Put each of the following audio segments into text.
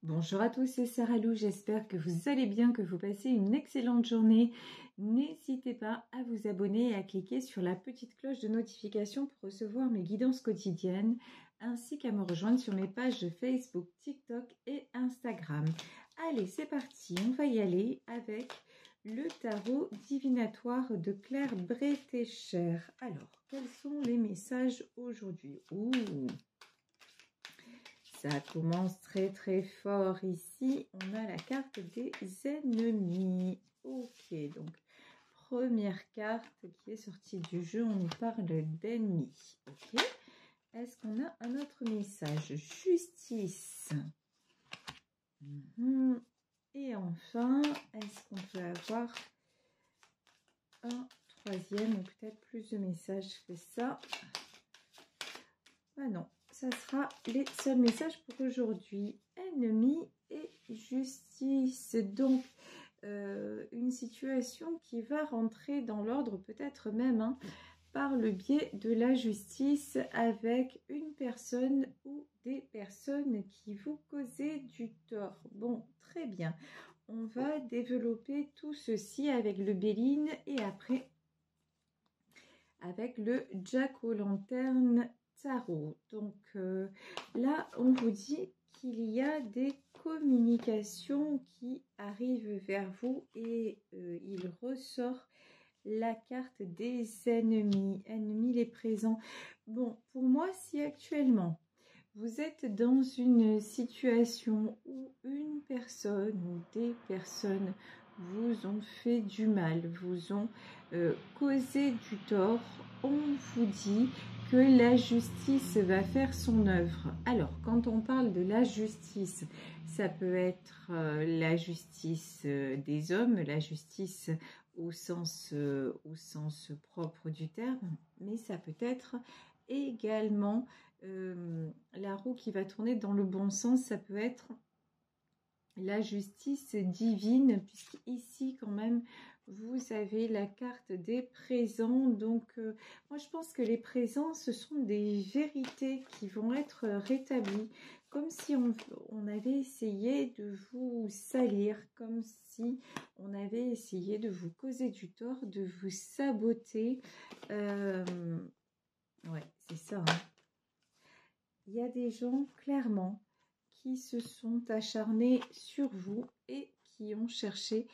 Bonjour à tous, c'est Sarah Lou, j'espère que vous allez bien, que vous passez une excellente journée. N'hésitez pas à vous abonner et à cliquer sur la petite cloche de notification pour recevoir mes guidances quotidiennes, ainsi qu'à me rejoindre sur mes pages Facebook, TikTok et Instagram. Allez, c'est parti, on va y aller avec le tarot divinatoire de Claire Bretécher. Alors, quels sont les messages aujourd'hui? Ça commence très fort ici. On a la carte des ennemis. Ok, donc première carte qui est sortie du jeu, on nous parle d'ennemis. Ok, est-ce qu'on a un autre message? Justice. Et enfin, est-ce qu'on peut avoir un troisième ou peut-être plus de messages que ça? Ah non, ça sera les seuls messages pour aujourd'hui. Ennemis et justice. Donc, une situation qui va rentrer dans l'ordre, peut-être même par le biais de la justice avec une personne ou des personnes qui vous causaient du tort. Bon, très bien. On va développer tout ceci avec le Béline et après avec le Jack-o'-lanterne tarot. Donc là, on vous dit qu'il y a des communications qui arrivent vers vous et il ressort la carte des ennemis. Ennemis les présents. Bon, pour moi, si actuellement vous êtes dans une situation où une personne ou des personnes vous ont fait du mal, vous ont causé du tort, on vous dit que la justice va faire son œuvre. Alors, quand on parle de la justice, ça peut être la justice des hommes, la justice au sens propre du terme, mais ça peut être également la roue qui va tourner dans le bon sens, ça peut être la justice divine, puisqu'ici quand même vous avez la carte des présents. Donc moi je pense que les présents, ce sont des vérités qui vont être rétablies, comme si on avait essayé de vous salir, comme si on avait essayé de vous causer du tort, de vous saboter. Ouais, c'est ça. Il y a des gens, clairement, qui se sont acharnés sur vous et qui ont cherché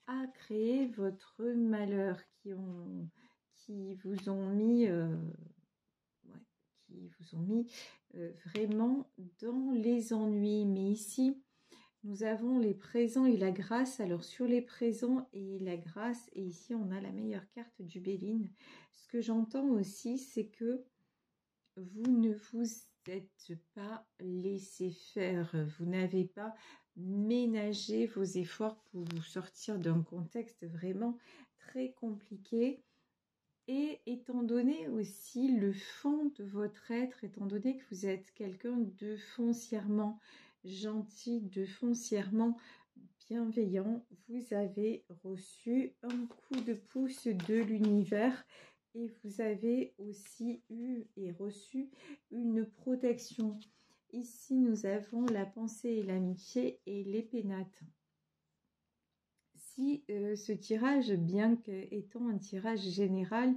à créer votre malheur, qui vous ont mis, vraiment dans les ennuis. Mais ici, nous avons les présents et la grâce. Alors sur les présents et la grâce, et ici on a la meilleure carte du Béline. Ce que j'entends aussi, c'est que vous ne vous êtes pas laissé faire, vous n'avez pas ménagé vos efforts pour vous sortir d'un contexte vraiment très compliqué. Et étant donné aussi le fond de votre être, étant donné que vous êtes quelqu'un de foncièrement gentil, de foncièrement bienveillant, vous avez reçu un coup de pouce de l'univers. Et vous avez aussi eu et reçu une protection. Ici, nous avons la pensée et l'amitié et les pénates. Si ce tirage, bien qu'étant un tirage général,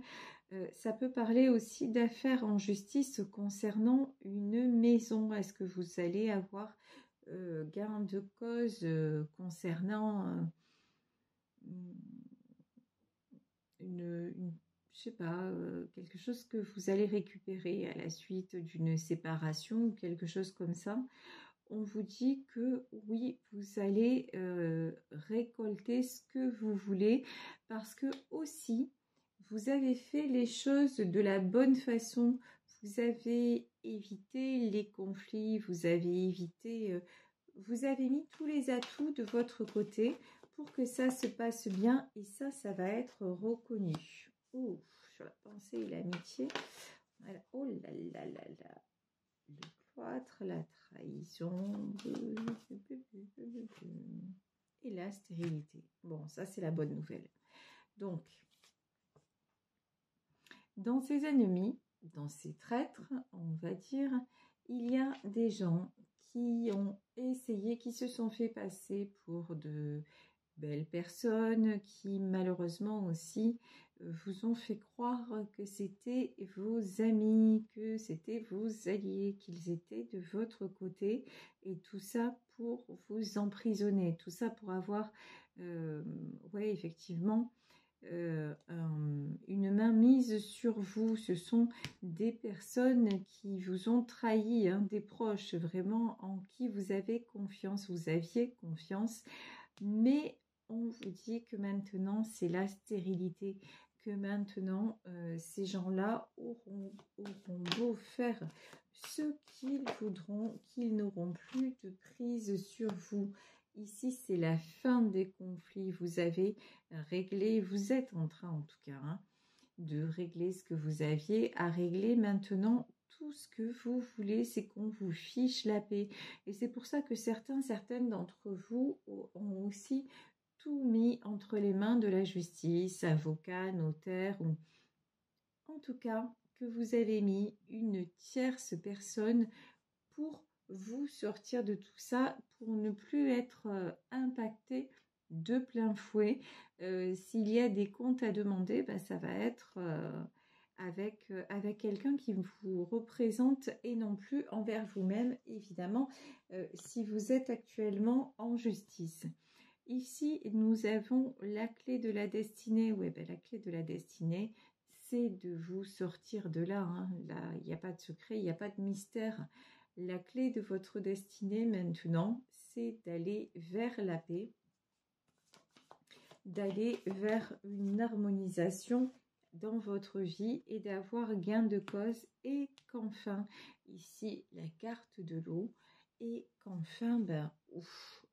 ça peut parler aussi d'affaires en justice concernant une maison. Est-ce que vous allez avoir gain de cause concernant je sais pas, quelque chose que vous allez récupérer à la suite d'une séparation ou quelque chose comme ça? On vous dit que oui, vous allez récolter ce que vous voulez, parce que aussi, vous avez fait les choses de la bonne façon. Vous avez évité les conflits, vous avez évité, vous avez mis tous les atouts de votre côté pour que ça se passe bien, et ça va être reconnu. Oh, sur la pensée et l'amitié. Voilà. Oh là là là là. Le cloître, la trahison et la stérilité. Bon, ça c'est la bonne nouvelle. Donc, dans ces ennemis, dans ces traîtres, on va dire, il y a des gens qui ont essayé, qui se sont fait passer pour de belles personnes, qui malheureusement aussi vous ont fait croire que c'était vos amis, que c'était vos alliés, qu'ils étaient de votre côté, et tout ça pour vous emprisonner, tout ça pour avoir, ouais, effectivement, une main mise sur vous. Ce sont des personnes qui vous ont trahi, hein, des proches vraiment en qui vous avez confiance, vous aviez confiance, mais on vous dit que maintenant c'est la stérilité, que maintenant ces gens-là auront beau faire ce qu'ils voudront, qu'ils n'auront plus de prise sur vous. Ici, c'est la fin des conflits. Vous avez réglé, vous êtes en train en tout cas, hein, de régler ce que vous aviez à régler. Maintenant, tout ce que vous voulez, c'est qu'on vous fiche la paix. Et c'est pour ça que certaines d'entre vous ont aussi tout mis entre les mains de la justice, avocat, notaire, ou en tout cas que vous avez mis une tierce personne pour vous sortir de tout ça, pour ne plus être impacté de plein fouet. S'il y a des comptes à demander, ben, ça va être avec quelqu'un qui vous représente et non plus envers vous-même, évidemment, si vous êtes actuellement en justice. Ici, nous avons la clé de la destinée. Ouais, ben, la clé de la destinée, c'est de vous sortir de là, hein. Là, il n'y a pas de secret, il n'y a pas de mystère. La clé de votre destinée maintenant, c'est d'aller vers la paix, d'aller vers une harmonisation dans votre vie et d'avoir gain de cause, et qu'enfin, ici, la carte de l'eau, et qu'enfin, ben,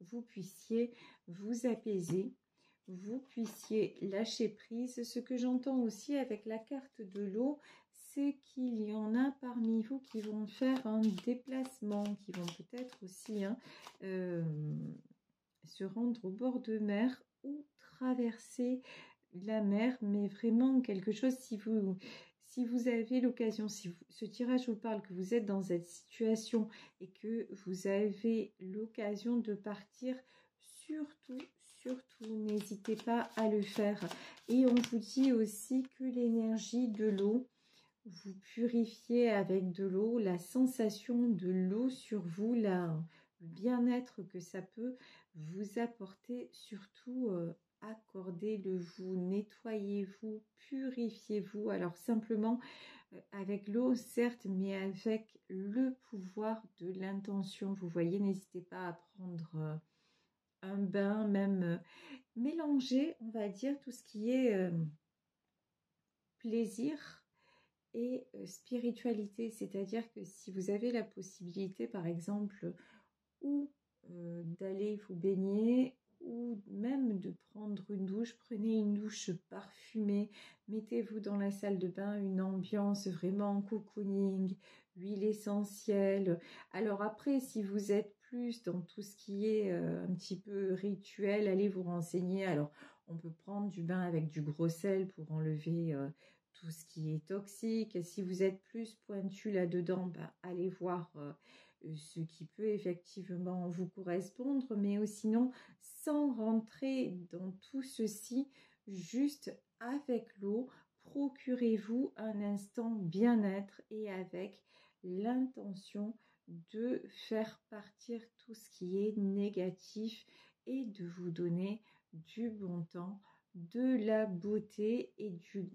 vous puissiez vous apaiser, vous puissiez lâcher prise. Ce que j'entends aussi avec la carte de l'eau, c'est qu'il y en a parmi vous qui vont faire un déplacement, qui vont peut-être aussi, hein, se rendre au bord de mer ou traverser la mer, mais vraiment quelque chose, si vous avez l'occasion, si ce tirage vous parle, que vous êtes dans cette situation et que vous avez l'occasion de partir, surtout, n'hésitez pas à le faire. Et on vous dit aussi que l'énergie de l'eau, vous purifiez avec de l'eau, la sensation de l'eau sur vous, le bien-être que ça peut vous apporter, surtout accordez-le-vous, nettoyez-vous, purifiez-vous. Alors simplement avec l'eau, certes, mais avec le pouvoir de l'intention. Vous voyez, n'hésitez pas à prendre un bain, même mélanger, on va dire, tout ce qui est plaisir et spiritualité. C'est-à-dire que si vous avez la possibilité, par exemple, ou d'aller vous baigner, ou même de prendre une douche, prenez une douche parfumée, mettez-vous dans la salle de bain, une ambiance vraiment cocooning, huile essentielle. Alors après, si vous êtes plus dans tout ce qui est un petit peu rituel, allez vous renseigner. Alors, on peut prendre du bain avec du gros sel pour enlever tout ce qui est toxique. Si vous êtes plus pointu là-dedans, bah, allez voir ce qui peut effectivement vous correspondre, mais sinon, sans rentrer dans tout ceci, juste avec l'eau, procurez-vous un instant bien-être et avec l'intention de faire partir tout ce qui est négatif et de vous donner du bon temps, de la beauté et du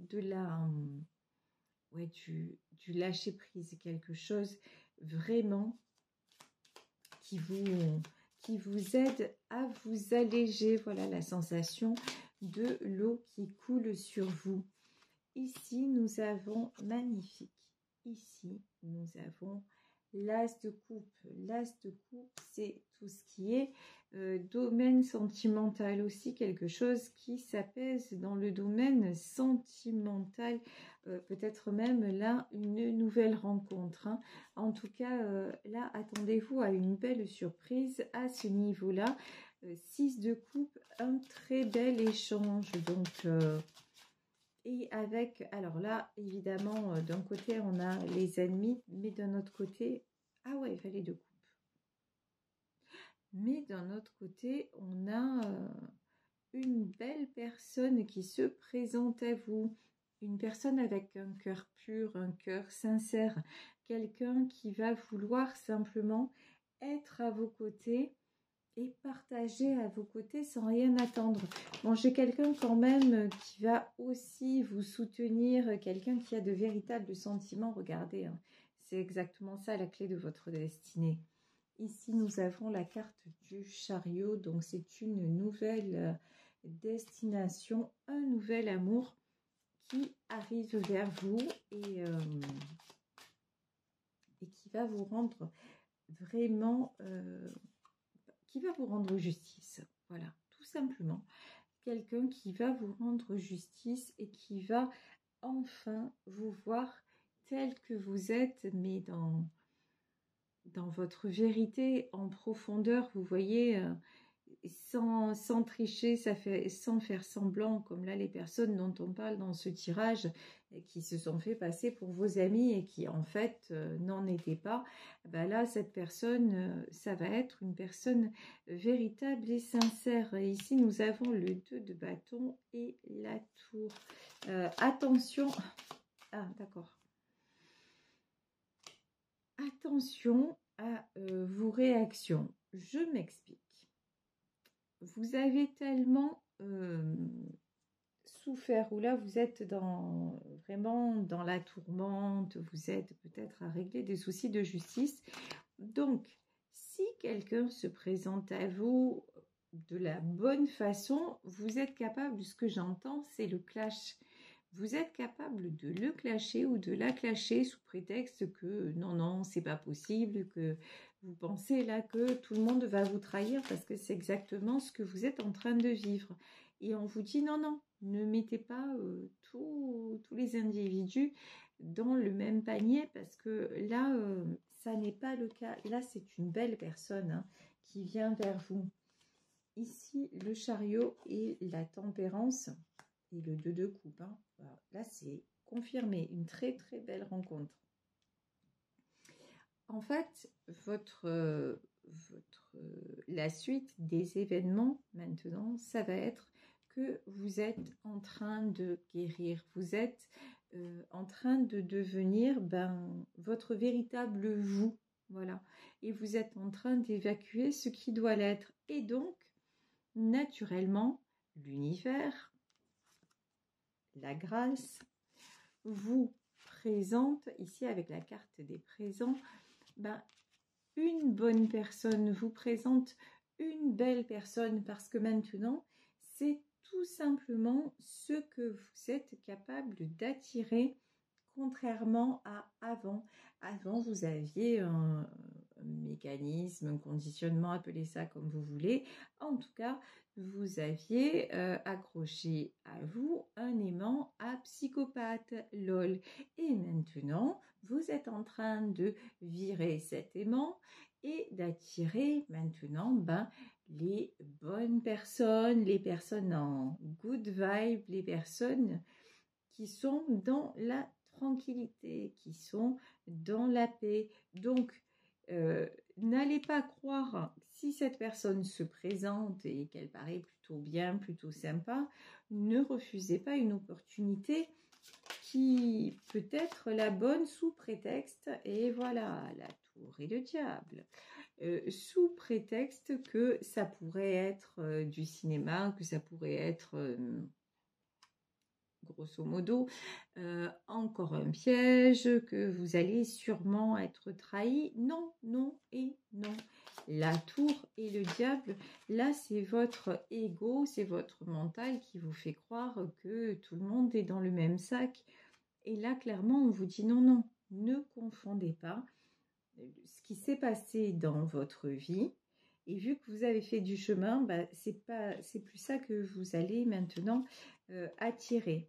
lâcher prise, quelque chose vraiment qui vous aide à vous alléger. Voilà la sensation de l'eau qui coule sur vous. Ici, nous avons magnifique. Ici, nous avons l'as de coupe. L'as de coupe, c'est tout ce qui est domaine sentimental aussi, quelque chose qui s'apaise dans le domaine sentimental, peut-être même là une nouvelle rencontre, hein. En tout cas, là, attendez-vous à une belle surprise à ce niveau-là. 6 de coupe, un très bel échange, donc... et avec, alors là, évidemment, d'un côté, on a les ennemis, mais d'un autre côté, ah ouais, valet de coupe. Mais d'un autre côté, on a une belle personne qui se présente à vous. Une personne avec un cœur pur, un cœur sincère. Quelqu'un qui va vouloir simplement être à vos côtés et partager à vos côtés sans rien attendre. Bon, j'ai quelqu'un quand même qui va aussi vous soutenir, quelqu'un qui a de véritables sentiments. Regardez, hein, c'est exactement ça la clé de votre destinée. Ici, nous avons la carte du chariot, donc c'est une nouvelle destination, un nouvel amour qui arrive vers vous et qui va vous rendre vraiment... qui va vous rendre justice. Voilà, tout simplement. Quelqu'un qui va vous rendre justice et qui va enfin vous voir tel que vous êtes, mais dans votre vérité, en profondeur, vous voyez, sans tricher, sans faire semblant, comme là les personnes dont on parle dans ce tirage, qui se sont fait passer pour vos amis et qui en fait n'en étaient pas, ben là cette personne, ça va être une personne véritable et sincère. Et ici nous avons le 2 de bâton et la tour. Attention, ah d'accord. Attention à vos réactions. Je m'explique. Vous avez tellement souffert, ou là vous êtes vraiment dans la tourmente, vous êtes peut-être à régler des soucis de justice. Donc, si quelqu'un se présente à vous de la bonne façon, vous êtes capable, ce que j'entends, c'est le clash. Vous êtes capable de le clasher ou de la clasher sous prétexte que non, c'est pas possible, que vous pensez là que tout le monde va vous trahir parce que c'est exactement ce que vous êtes en train de vivre. Et on vous dit non, ne mettez pas tous les individus dans le même panier parce que là, ça n'est pas le cas. Là, c'est une belle personne hein, qui vient vers vous. Ici, le chariot et la tempérance et le 2 de coupe. Hein. Voilà. Là, c'est confirmé. Une très, très belle rencontre. En fait, la suite des événements, maintenant, ça va être que vous êtes en train de guérir. Vous êtes en train de devenir votre véritable vous. Voilà. Et vous êtes en train d'évacuer ce qui doit l'être. Et donc, naturellement, l'univers, la grâce, vous présente, ici avec la carte des présents, une bonne personne, vous présente une belle personne parce que maintenant, c'est tout simplement ce que vous êtes capable d'attirer contrairement à avant. Avant, vous aviez un mécanisme, un conditionnement, appelez ça comme vous voulez. En tout cas, vous aviez accroché à vous un aimant à psychopathe, lol. Et maintenant, vous êtes en train de virer cet aimant et d'attirer maintenant les bonnes personnes, les personnes en good vibe, les personnes qui sont dans la tranquillité, qui sont dans la paix. Donc, n'allez pas croire, si cette personne se présente et qu'elle paraît plutôt bien, plutôt sympa, ne refusez pas une opportunité qui peut être la bonne sous prétexte, et voilà, la tour et le diable, sous prétexte que ça pourrait être du cinéma, que ça pourrait être... grosso modo, encore un piège, que vous allez sûrement être trahi. Non, non et non. La tour et le diable, là, c'est votre ego, c'est votre mental qui vous fait croire que tout le monde est dans le même sac. Et là, clairement, on vous dit non, ne confondez pas ce qui s'est passé dans votre vie. Et vu que vous avez fait du chemin, c'est plus ça que vous allez maintenant attirer.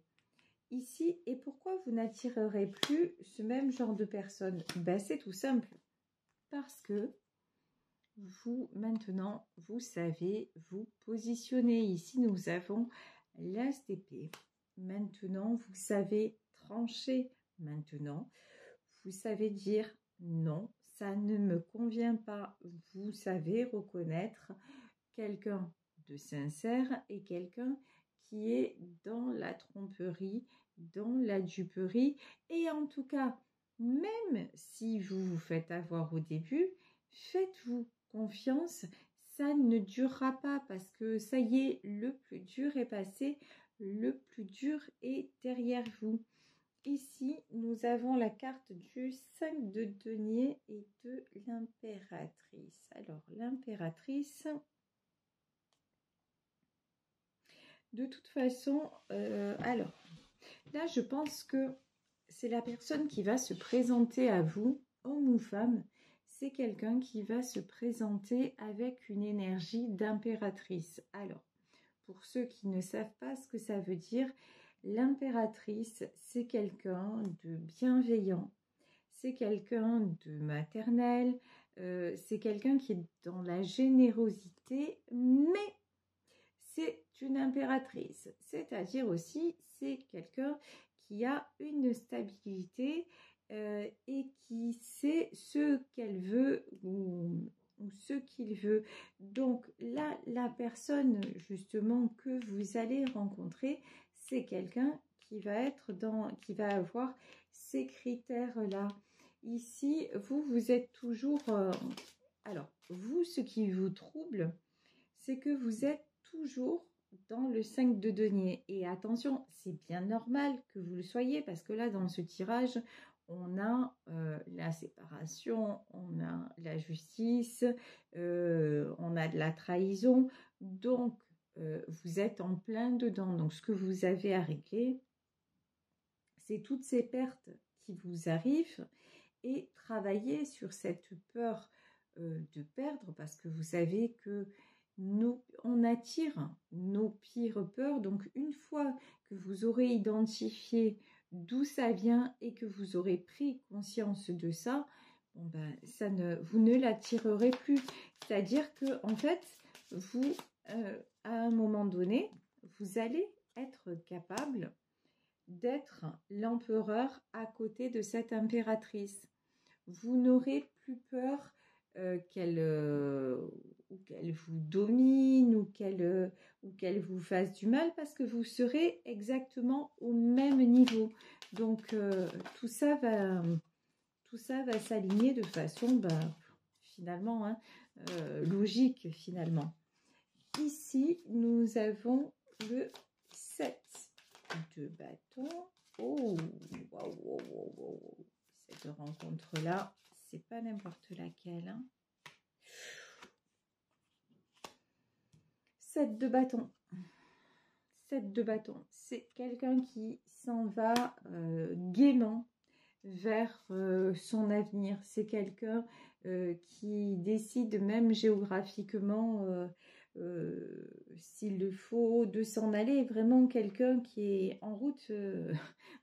Ici, et pourquoi vous n'attirerez plus ce même genre de personnes? C'est tout simple. Parce que vous, maintenant, vous savez vous positionner. Ici, nous avons l'as d'épée. Maintenant, vous savez trancher. Maintenant, vous savez dire non, ça ne me convient pas. Vous savez reconnaître quelqu'un de sincère et quelqu'un qui est dans la tromperie, dans la duperie. Et en tout cas, même si vous vous faites avoir au début, faites-vous confiance. Ça ne durera pas parce que ça y est, le plus dur est passé, le plus dur est derrière vous. Ici, nous avons la carte du 5 de denier et de l'impératrice. Alors, l'impératrice, de toute façon, alors, là, je pense que c'est la personne qui va se présenter à vous, homme ou femme. C'est quelqu'un qui va se présenter avec une énergie d'impératrice. Alors, pour ceux qui ne savent pas ce que ça veut dire, l'impératrice, c'est quelqu'un de bienveillant, c'est quelqu'un de maternel, c'est quelqu'un qui est dans la générosité, mais c'est une impératrice, c'est-à-dire aussi c'est quelqu'un qui a une stabilité et qui sait ce qu'elle veut ou ce qu'il veut. Donc là, la personne justement que vous allez rencontrer, c'est quelqu'un qui qui va avoir ces critères-là. Ici, vous êtes toujours... alors, vous, ce qui vous trouble, c'est que vous êtes toujours dans le 5 de denier. Et attention, c'est bien normal que vous le soyez parce que là, dans ce tirage, on a la séparation, on a la justice, on a de la trahison. Donc, vous êtes en plein dedans. Donc, ce que vous avez à régler, c'est toutes ces pertes qui vous arrivent et travailler sur cette peur de perdre parce que vous savez que on attire nos pires peurs. Donc, une fois que vous aurez identifié d'où ça vient et que vous aurez pris conscience de ça, bon ben, vous ne l'attirerez plus. C'est-à-dire que, en fait, vous, à un moment donné, vous allez être capable d'être l'empereur à côté de cette impératrice. Vous n'aurez plus peur qu'elle vous domine ou qu'elle vous fasse du mal parce que vous serez exactement au même niveau. Donc, tout ça va s'aligner de façon finalement logique finalement. Ici, nous avons le 7 de bâton. Oh, wow. Cette rencontre-là, c'est pas n'importe laquelle. Hein. 7 de bâton. 7 de bâton. C'est quelqu'un qui s'en va gaiement vers son avenir. C'est quelqu'un qui décide même géographiquement, s'il le faut, de s'en aller. Vraiment quelqu'un qui est en route,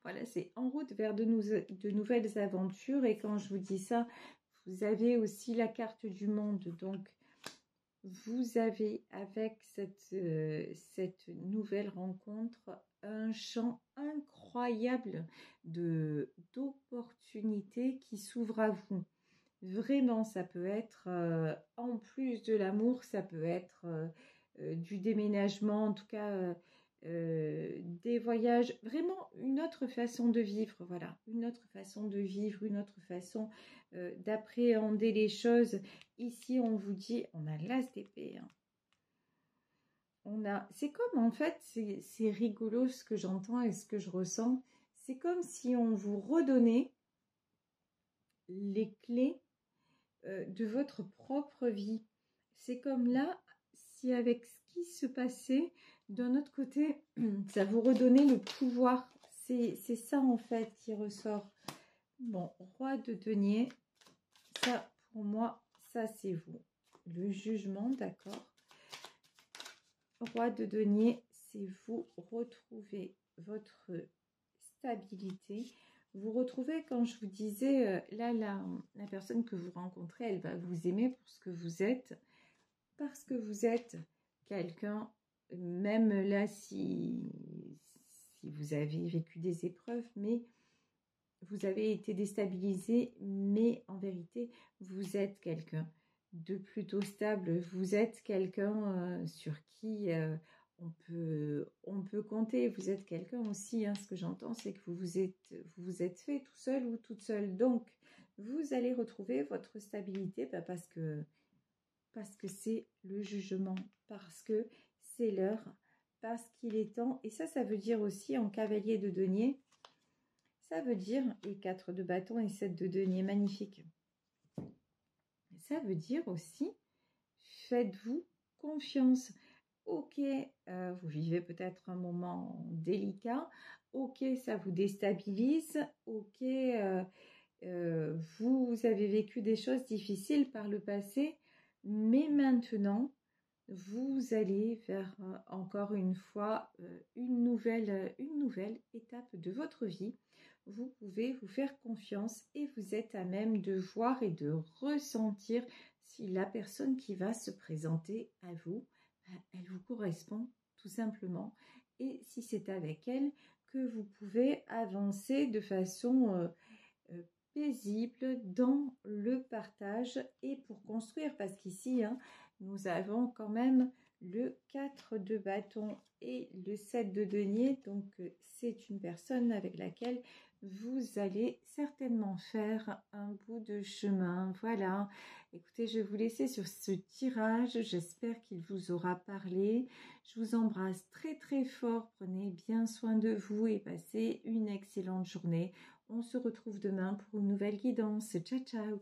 voilà, c'est en route vers de nouvelles aventures. Et quand je vous dis ça, vous avez aussi la carte du monde. Donc, vous avez avec cette nouvelle rencontre un champ incroyable d'opportunités qui s'ouvrent à vous. Vraiment, ça peut être, en plus de l'amour, ça peut être du déménagement, en tout cas des voyages, vraiment une autre façon de vivre, voilà, une autre façon de vivre, une autre façon d'appréhender les choses. Ici, on vous dit, on a l'as d'épée, hein. C'est comme en fait, c'est rigolo ce que j'entends et ce que je ressens. C'est comme si on vous redonnait les clés de votre propre vie. C'est comme là, si avec ce qui se passait, d'un autre côté, ça vous redonnait le pouvoir. C'est ça en fait qui ressort. Bon, roi de denier, ça pour moi, ça c'est vous. Le jugement, d'accord. Roi de denier, c'est vous retrouver votre stabilité. Vous retrouvez, quand je vous disais, là, la personne que vous rencontrez, elle va vous aimer pour ce que vous êtes, parce que vous êtes quelqu'un, même là, si vous avez vécu des épreuves, mais vous avez été déstabilisé, mais en vérité, vous êtes quelqu'un de plutôt stable. Vous êtes quelqu'un sur qui on peut compter. Vous êtes quelqu'un aussi, hein, ce que j'entends, c'est que vous vous êtes fait tout seul ou toute seule. Donc, vous allez retrouver votre stabilité parce que c'est le jugement, parce que c'est l'heure, parce qu'il est temps. Et ça veut dire aussi en cavalier de denier, ça veut dire, et 4 de bâton et 7 de denier, magnifique. Ça veut dire aussi, faites-vous confiance. Ok, vous vivez peut-être un moment délicat. Ok, ça vous déstabilise. Ok, vous avez vécu des choses difficiles par le passé. Mais maintenant, vous allez vers encore une fois une nouvelle étape de votre vie. Vous pouvez vous faire confiance et vous êtes à même de voir et de ressentir si la personne qui va se présenter à vous, elle vous correspond tout simplement. Et si c'est avec elle que vous pouvez avancer de façon paisible dans le partage et pour construire, parce qu'ici nous avons quand même le 4 de bâton et le 7 de denier, donc c'est une personne avec laquelle vous allez certainement faire un bout de chemin. Voilà, écoutez, je vais vous laisser sur ce tirage, j'espère qu'il vous aura parlé. Je vous embrasse très très fort, prenez bien soin de vous et passez une excellente journée. On se retrouve demain pour une nouvelle guidance. Ciao, ciao!